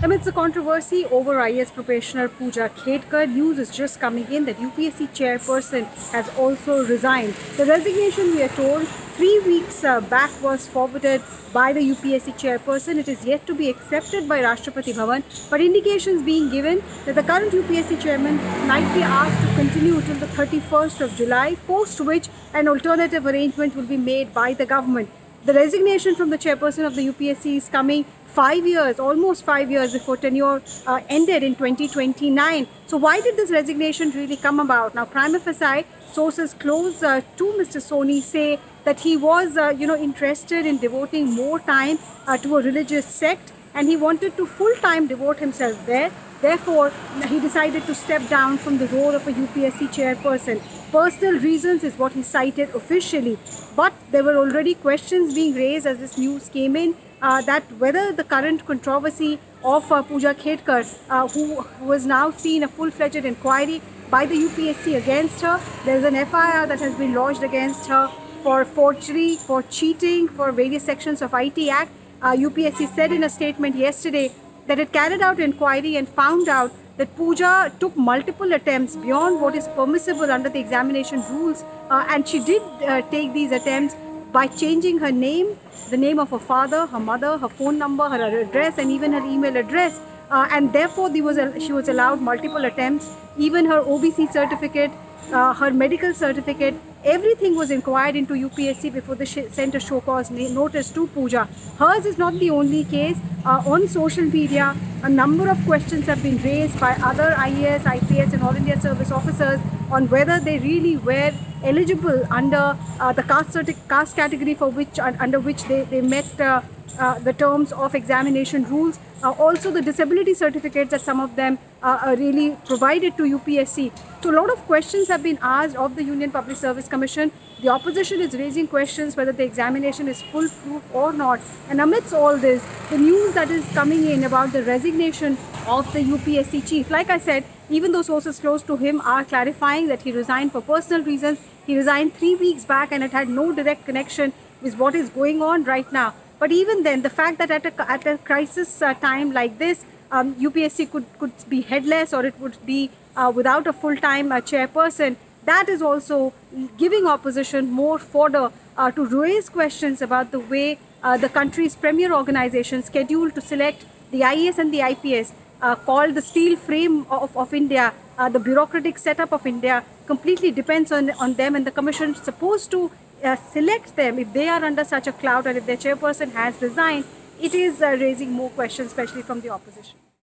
Amidst the controversy over IAS professional Pooja Khedkar, news is just coming in that UPSC chairperson has also resigned. The resignation, we are told, 3 weeks back was forwarded by the UPSC chairperson. It is yet to be accepted by Rashtrapati Bhavan, but indications being given that the current UPSC chairman might be asked to continue till the 31st of July, post which an alternative arrangement will be made by the government. The resignation from the chairperson of the UPSC is coming 5 years, almost 5 years before tenure ended in 2029. So why did this resignation really come about? Now, prima facie, sources close to Mr. Soni say that he was, interested in devoting more time to a religious sect, and he wanted to full-time devote himself there. Therefore, he decided to step down from the role of a UPSC chairperson. Personal reasons is what he cited officially. But there were already questions being raised as this news came in that whether the current controversy of Pooja Khedkar, who was now seen a full-fledged inquiry by the UPSC against her. There's an FIR that has been lodged against her for forgery, for cheating, for various sections of IT Act. UPSC said in a statement yesterday that it carried out inquiry and found out that Pooja took multiple attempts beyond what is permissible under the examination rules, and she did take these attempts by changing her name, the name of her father, her mother, her phone number, her address, and even her email address. And therefore, she was allowed multiple attempts. Even her OBC certificate, her medical certificate, everything was inquired into UPSC before they sent a show cause notice to Pooja. Hers is not the only case. On social media, a number of questions have been raised by other IAS, IPS and All India Service officers on whether they really were eligible under the caste category for which under which they met the terms of examination rules. Also the disability certificates that some of them really provided to UPSC. So a lot of questions have been asked of the Union Public Service Commission. The opposition is raising questions whether the examination is foolproof or not. And amidst all this, the news that is coming in about the resignation of the UPSC chief, like I said, even though sources close to him are clarifying that he resigned for personal reasons, he resigned 3 weeks back and it had no direct connection with what is going on right now. But even then, the fact that at a crisis time like this, UPSC could be headless, or it would be without a full-time chairperson, that is also giving opposition more fodder to raise questions about the way the country's premier organization scheduled to select the IAS and the IPS, called the steel frame of India, the bureaucratic setup of India, completely depends on them, and the commission is supposed to select them if they are under such a cloud, and if their chairperson has resigned. It is raising more questions, especially from the opposition.